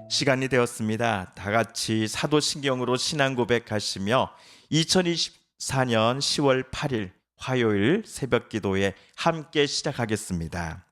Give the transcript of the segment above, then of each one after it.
시간이 되었습니다. 다 같이 사도신경으로 신앙 고백하시며 2024년 10월 8일 화요일 새벽 기도에 함께 시작하겠습니다.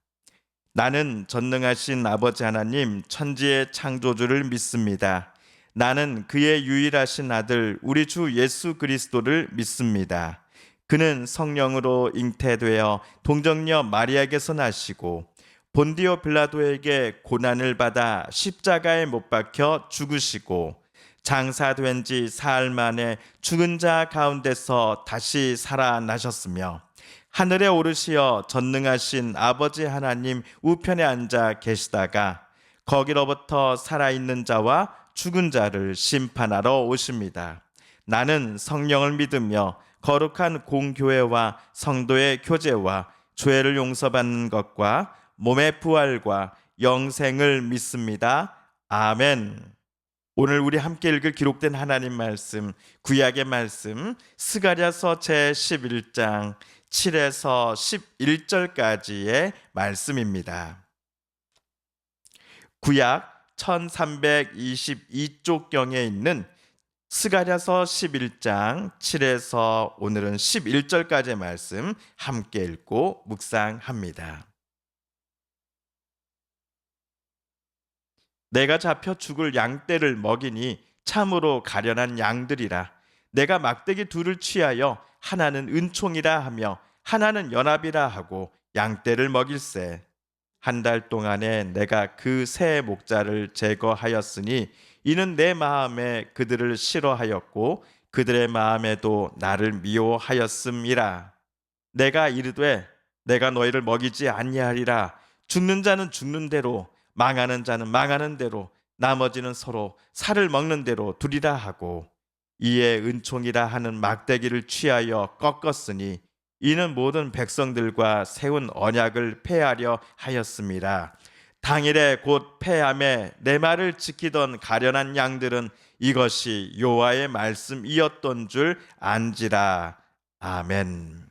나는 전능하신 아버지 하나님 천지의 창조주를 믿습니다. 나는 그의 유일하신 아들 우리 주 예수 그리스도를 믿습니다. 그는 성령으로 잉태되어 동정녀 마리아에게서 나시고 본디오 빌라도에게 고난을 받아 십자가에 못 박혀 죽으시고 장사된 지 사흘 만에 죽은 자 가운데서 다시 살아나셨으며 하늘에 오르시어 전능하신 아버지 하나님 우편에 앉아 계시다가 거기로부터 살아있는 자와 죽은 자를 심판하러 오십니다. 나는 성령을 믿으며 거룩한 공교회와 성도의 교제와 죄를 용서받는 것과 몸의 부활과 영생을 믿습니다. 아멘. 오늘 우리 함께 읽을 기록된 하나님 말씀, 구약의 말씀 스가랴서 제11장 7에서 11절까지의 말씀입니다. 구약 1322쪽경에 있는 스가랴서 11장 7에서 오늘은 11절까지의 말씀 함께 읽고 묵상합니다. 내가 잡혀 죽을 양떼를 먹이니 참으로 가련한 양들이라. 내가 막대기 둘을 취하여 하나는 은총이라 하며 하나는 연합이라 하고 양떼를 먹일세. 한 달 동안에 내가 그 새 목자를 제거하였으니 이는 내 마음에 그들을 싫어하였고 그들의 마음에도 나를 미워하였음이라. 내가 이르되 내가 너희를 먹이지 아니하리라. 죽는 자는 죽는 대로 망하는 자는 망하는 대로 나머지는 서로 살을 먹는 대로 두리라 하고 이에 은총이라 하는 막대기를 취하여 꺾었으니 이는 모든 백성들과 세운 언약을 폐하려 하였습니다. 당일에 곧 폐함에 내 말을 지키던 가련한 양들은 이것이 여호와의 말씀이었던 줄 안지라. 아멘.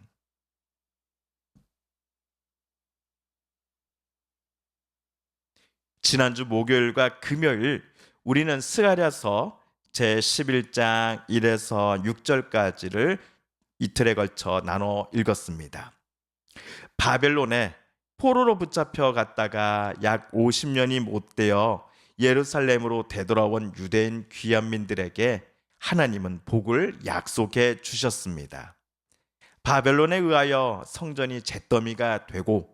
지난주 목요일과 금요일 우리는 스가랴서 제11장 1에서 6절까지를 이틀에 걸쳐 나눠 읽었습니다. 바벨론에 포로로 붙잡혀 갔다가 약 50년이 못 되어 예루살렘으로 되돌아온 유대인 귀환민들에게 하나님은 복을 약속해 주셨습니다. 바벨론에 의하여 성전이 잿더미가 되고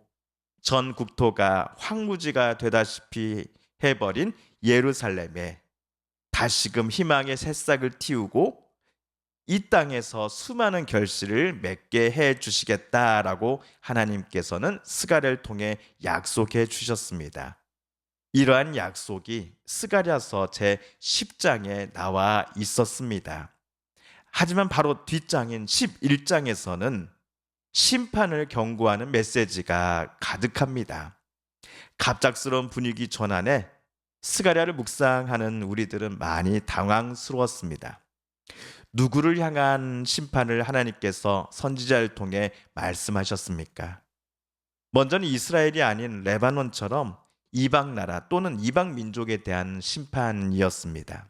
전 국토가 황무지가 되다시피 해버린 예루살렘에 다시금 희망의 새싹을 틔우고 이 땅에서 수많은 결실을 맺게 해 주시겠다라고 하나님께서는 스가랴를 통해 약속해 주셨습니다. 이러한 약속이 스가랴서 제10장에 나와 있었습니다. 하지만 바로 뒷장인 11장에서는 심판을 경고하는 메시지가 가득합니다. 갑작스러운 분위기 전환에 스가랴를 묵상하는 우리들은 많이 당황스러웠습니다. 누구를 향한 심판을 하나님께서 선지자를 통해 말씀하셨습니까? 먼저는 이스라엘이 아닌 레바논처럼 이방 나라 또는 이방 민족에 대한 심판이었습니다.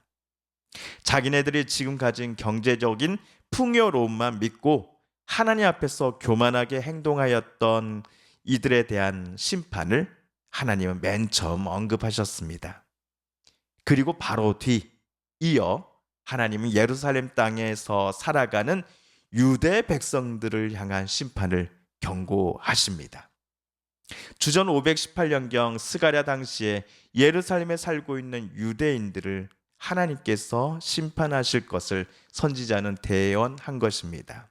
자기네들이 지금 가진 경제적인 풍요로움만 믿고 하나님 앞에서 교만하게 행동하였던 이들에 대한 심판을 하나님은 맨 처음 언급하셨습니다. 그리고 바로 이어 하나님은 예루살렘 땅에서 살아가는 유대 백성들을 향한 심판을 경고하십니다. 주전 518년경 스가랴 당시에 예루살렘에 살고 있는 유대인들을 하나님께서 심판하실 것을 선지자는 대언한 것입니다.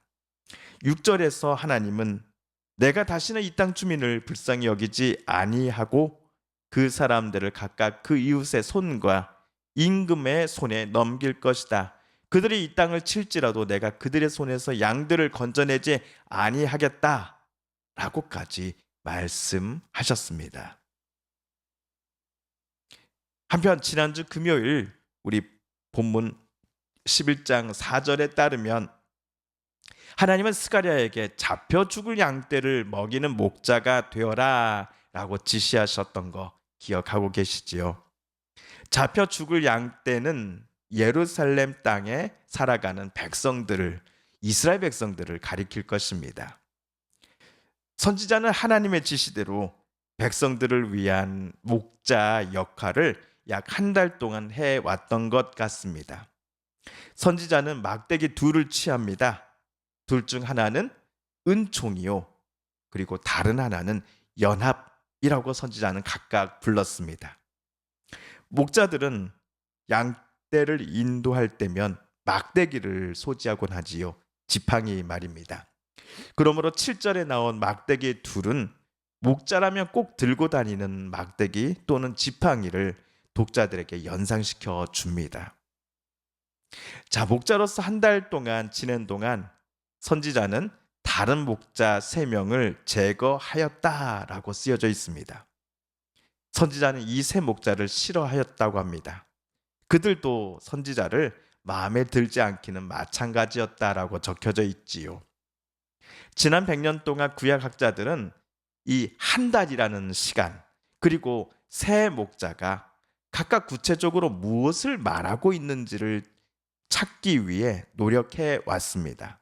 6절에서 하나님은 내가 다시는 이 땅 주민을 불쌍히 여기지 아니하고 그 사람들을 각각 그 이웃의 손과 임금의 손에 넘길 것이다. 그들이 이 땅을 칠지라도 내가 그들의 손에서 양들을 건져내지 아니하겠다 라고까지 말씀하셨습니다. 한편 지난주 금요일 우리 본문 11장 4절에 따르면 하나님은 스가랴에게 잡혀 죽을 양떼를 먹이는 목자가 되어라 라고 지시하셨던 거 기억하고 계시지요? 잡혀 죽을 양 떼는 예루살렘 땅에 살아가는 백성들을, 이스라엘 백성들을 가리킬 것입니다. 선지자는 하나님의 지시대로 백성들을 위한 목자 역할을 약 한 달 동안 해왔던 것 같습니다. 선지자는 막대기 둘을 취합니다. 둘 중 하나는 은총이요, 그리고 다른 하나는 연합이라고 선지자는 각각 불렀습니다. 목자들은 양떼를 인도할 때면 막대기를 소지하곤 하지요. 지팡이 말입니다. 그러므로 7절에 나온 막대기 둘은 목자라면 꼭 들고 다니는 막대기 또는 지팡이를 독자들에게 연상시켜 줍니다. 자, 목자로서 한 달 동안 지낸 동안 선지자는 다른 목자 3명을 제거하였다라고 쓰여져 있습니다. 선지자는 이 세 목자를 싫어하였다고 합니다. 그들도 선지자를 마음에 들지 않기는 마찬가지였다라고 적혀져 있지요. 지난 100년 동안 구약학자들은 이 한 달이라는 시간, 그리고 세 목자가 각각 구체적으로 무엇을 말하고 있는지를 찾기 위해 노력해 왔습니다.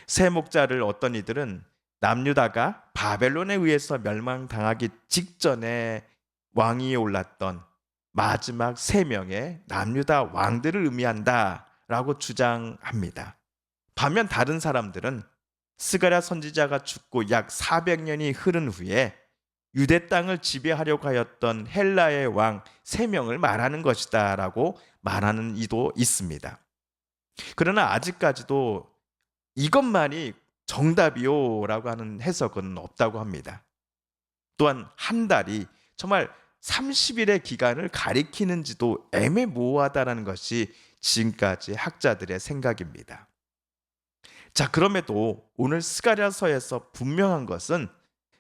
세 목자를 어떤 이들은 남유다가 바벨론에 의해서 멸망당하기 직전에 왕위에 올랐던 마지막 3명의 남유다 왕들을 의미한다라고 주장합니다. 반면 다른 사람들은 스가랴 선지자가 죽고 약 400년이 흐른 후에 유대 땅을 지배하려고 하였던 헬라의 왕 3명을 말하는 것이다 라고 말하는 이도 있습니다. 그러나 아직까지도 이것만이 정답이요 라고 하는 해석은 없다고 합니다. 또한 한 달이 정말 30일의 기간을 가리키는지도 애매모호하다는 것이 지금까지 학자들의 생각입니다. 자, 그럼에도 오늘 스가랴서에서 분명한 것은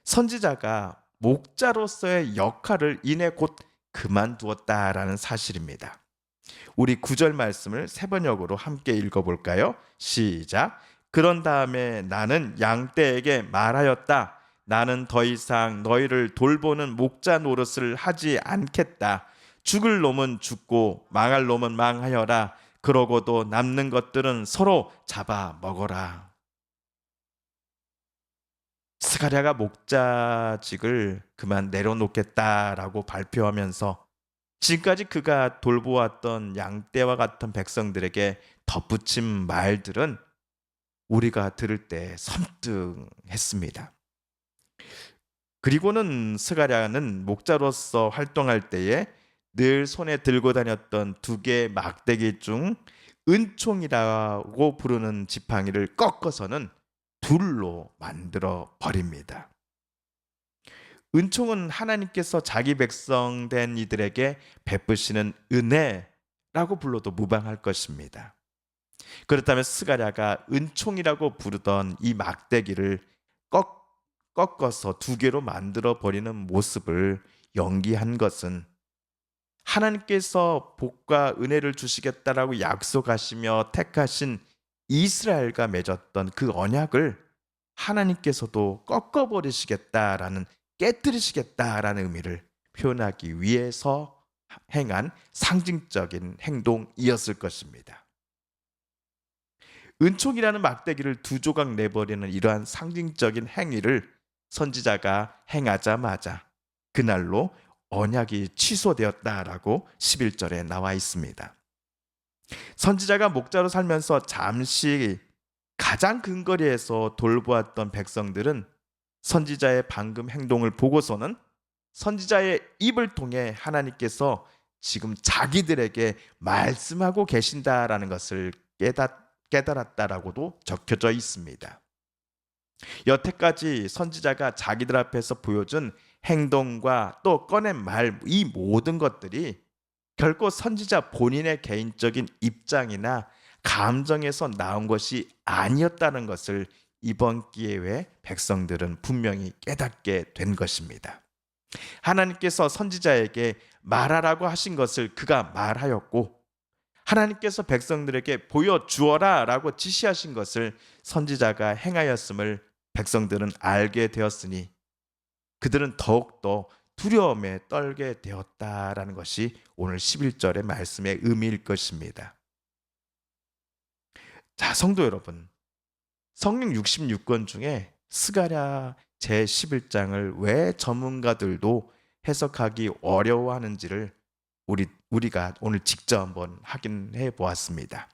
선지자가 목자로서의 역할을 이내 곧 그만두었다라는 사실입니다. 우리 9절 말씀을 세 번역으로 함께 읽어볼까요? 시작. 그런 다음에 나는 양떼에게 말하였다. 나는 더 이상 너희를 돌보는 목자 노릇을 하지 않겠다. 죽을 놈은 죽고 망할 놈은 망하여라. 그러고도 남는 것들은 서로 잡아 먹어라. 스가랴가 목자직을 그만 내려놓겠다라고 발표하면서 지금까지 그가 돌보았던 양떼와 같은 백성들에게 덧붙인 말들은 우리가 들을 때 섬뜩했습니다. 그리고는 스가랴는 목자로서 활동할 때에 늘 손에 들고 다녔던 2개의 막대기 중 은총이라고 부르는 지팡이를 꺾어서는 둘로 만들어 버립니다. 은총은 하나님께서 자기 백성 된 이들에게 베푸시는 은혜라고 불러도 무방할 것입니다. 그렇다면 스가랴가 은총이라고 부르던 이 막대기를 꺾어서 2개로 만들어 버리는 모습을 연기한 것은 하나님께서 복과 은혜를 주시겠다라고 약속하시며 택하신 이스라엘과 맺었던 그 언약을 하나님께서도 꺾어버리시겠다라는, 깨뜨리시겠다라는 의미를 표현하기 위해서 행한 상징적인 행동이었을 것입니다. 은총이라는 막대기를 2조각 내버리는 이러한 상징적인 행위를 선지자가 행하자마자 그날로 언약이 취소되었다라고 11절에 나와 있습니다. 선지자가 목자로 살면서 잠시 가장 근거리에서 돌보았던 백성들은 선지자의 방금 행동을 보고서는 선지자의 입을 통해 하나님께서 지금 자기들에게 말씀하고 계신다라는 것을 깨달았다라고도 적혀져 있습니다. 여태까지 선지자가 자기들 앞에서 보여준 행동과 또 꺼낸 말, 이 모든 것들이 결코 선지자 본인의 개인적인 입장이나 감정에서 나온 것이 아니었다는 것을 이번 기회에 백성들은 분명히 깨닫게 된 것입니다. 하나님께서 선지자에게 말하라고 하신 것을 그가 말하였고, 하나님께서 백성들에게 보여주어라 라고 지시하신 것을 선지자가 행하였음을 백성들은 알게 되었으니 그들은 더욱더 두려움에 떨게 되었다라는 것이 오늘 11절의 말씀의 의미일 것입니다. 자, 성도 여러분, 성경 66권 중에 스가랴 제11장을 왜 전문가들도 해석하기 어려워하는지를 우리가 오늘 직접 한번 확인해 보았습니다.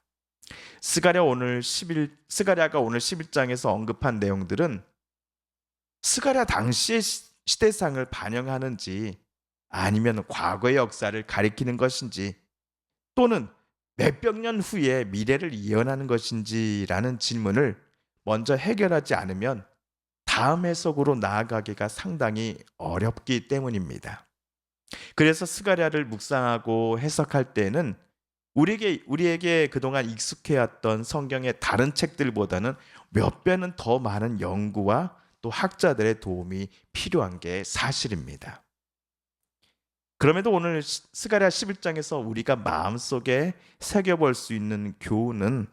스가랴가 오늘 11장에서 언급한 내용들은 스가랴 당시의 시대상을 반영하는지, 아니면 과거의 역사를 가리키는 것인지, 또는 몇백 년 후에 미래를 예언하는 것인지라는 질문을 먼저 해결하지 않으면 다음 해석으로 나아가기가 상당히 어렵기 때문입니다. 그래서 스가랴를 묵상하고 해석할 때는 우리에게 그동안 익숙해왔던 성경의 다른 책들보다는 몇 배는 더 많은 연구와 또 학자들의 도움이 필요한 게 사실입니다. 그럼에도 오늘 스가랴 11장에서 우리가 마음속에 새겨볼 수 있는 교훈은,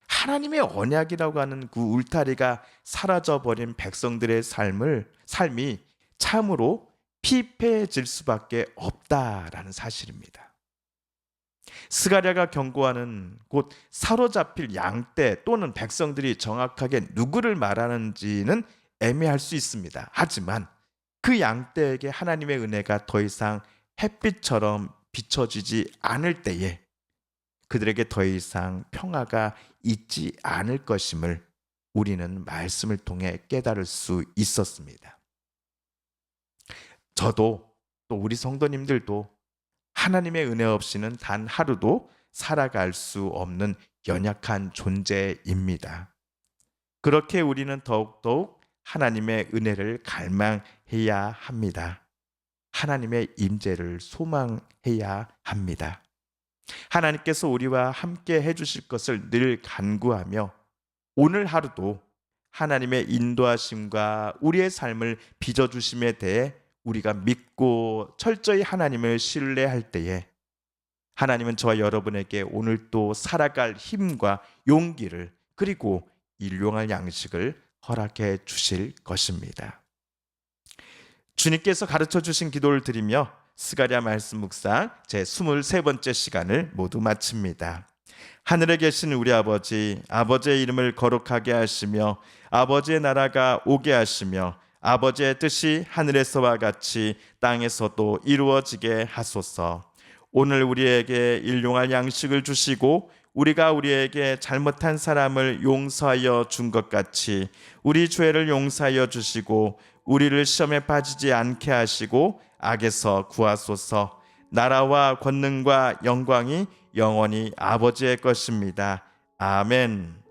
하나님의 언약이라고 하는 그 울타리가 사라져버린 백성들의 삶이 참으로 피폐해질 수밖에 없다라는 사실입니다. 스가랴가 경고하는 곧 사로잡힐 양떼 또는 백성들이 정확하게 누구를 말하는지는 애매할 수 있습니다. 하지만 그 양떼에게 하나님의 은혜가 더 이상 햇빛처럼 비춰지지 않을 때에 그들에게 더 이상 평화가 있지 않을 것임을 우리는 말씀을 통해 깨달을 수 있었습니다. 저도 또 우리 성도님들도 하나님의 은혜 없이는 단 하루도 살아갈 수 없는 연약한 존재입니다. 그렇게 우리는 더욱더욱 하나님의 은혜를 갈망해야 합니다. 하나님의 임재를 소망해야 합니다. 하나님께서 우리와 함께 해주실 것을 늘 간구하며, 오늘 하루도 하나님의 인도하심과 우리의 삶을 빚어주심에 대해 우리가 믿고 철저히 하나님을 신뢰할 때에 하나님은 저와 여러분에게 오늘 또 살아갈 힘과 용기를, 그리고 일용할 양식을 허락해 주실 것입니다. 주님께서 가르쳐 주신 기도를 드리며 스가랴 말씀 묵상 제 23번째 시간을 모두 마칩니다. 하늘에 계신 우리 아버지, 아버지의 이름을 거룩하게 하시며 아버지의 나라가 오게 하시며 아버지의 뜻이 하늘에서와 같이 땅에서도 이루어지게 하소서. 오늘 우리에게 일용할 양식을 주시고 우리가 우리에게 잘못한 사람을 용서하여 준 것 같이 우리 죄를 용서하여 주시고 우리를 시험에 빠지지 않게 하시고 악에서 구하소서. 나라와 권능과 영광이 영원히 아버지의 것입니다. 아멘.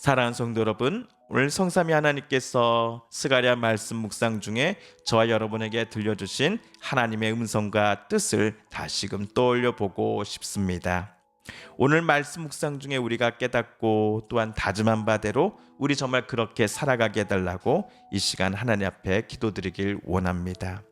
사랑하는 성도 여러분, 오늘 성삼위 하나님께서 스가랴 말씀 묵상 중에 저와 여러분에게 들려주신 하나님의 음성과 뜻을 다시금 떠올려 보고 싶습니다. 오늘 말씀 묵상 중에 우리가 깨닫고 또한 다짐한 바대로 우리 정말 그렇게 살아가게 해달라고 이 시간 하나님 앞에 기도드리길 원합니다.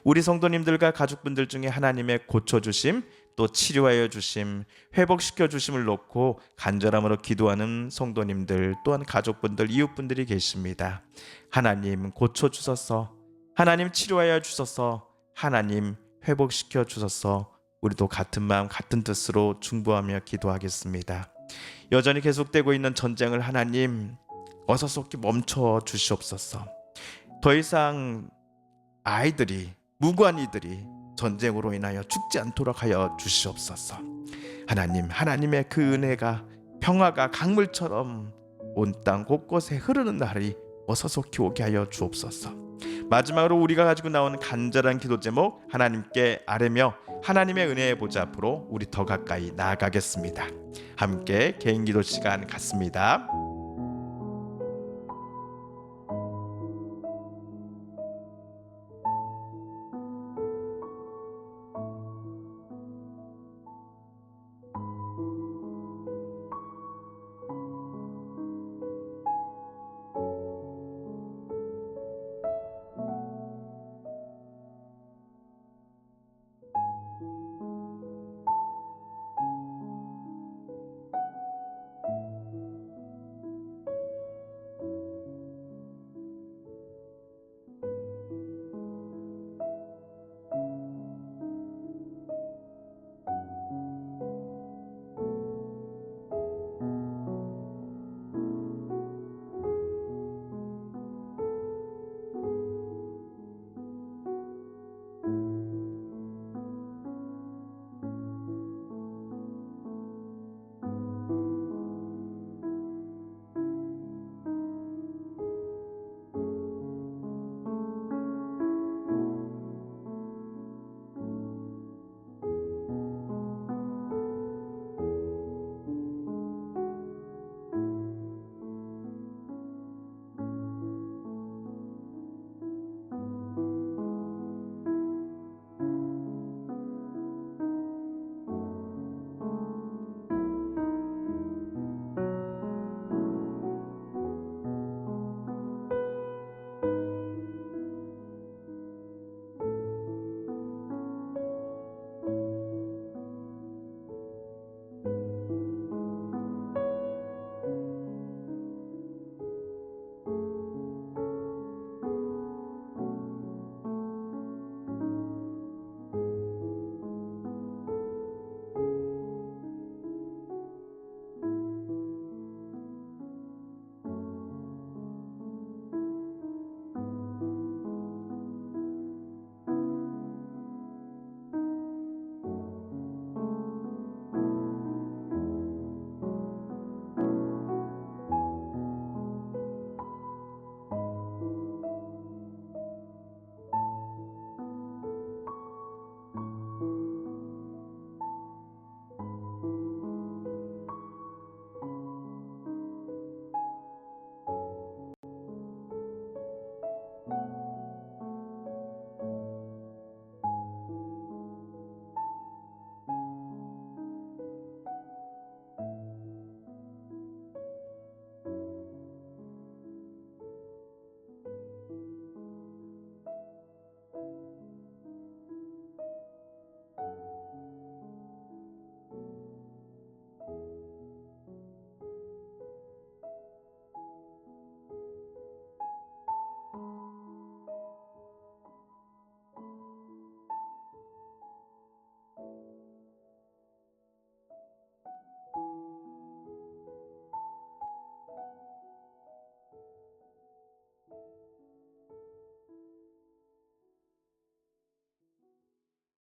우리 성도님들과 가족분들 중에 하나님의 고쳐주심, 또 치료하여 주심, 회복시켜 주심을 놓고 간절함으로 기도하는 성도님들 또한 가족분들, 이웃분들이 계십니다. 하나님 고쳐주소서, 하나님 치료하여 주소서, 하나님 회복시켜 주소서. 우리도 같은 마음 같은 뜻으로 중보하며 기도하겠습니다. 여전히 계속되고 있는 전쟁을 하나님 어서속히 멈춰 주시옵소서. 더 이상 아이들이, 무고한 이들이 전쟁으로 인하여 죽지 않도록 하여 주시옵소서. 하나님, 하나님의 그 은혜가, 평화가 강물처럼 온 땅 곳곳에 흐르는 날이 어서속히 오게 하여 주옵소서. 마지막으로 우리가 가지고 나오는 간절한 기도 제목 하나님께 아뢰며 하나님의 은혜의 보좌 앞으로 우리 더 가까이 나아가겠습니다. 함께 개인 기도 시간 갖습니다.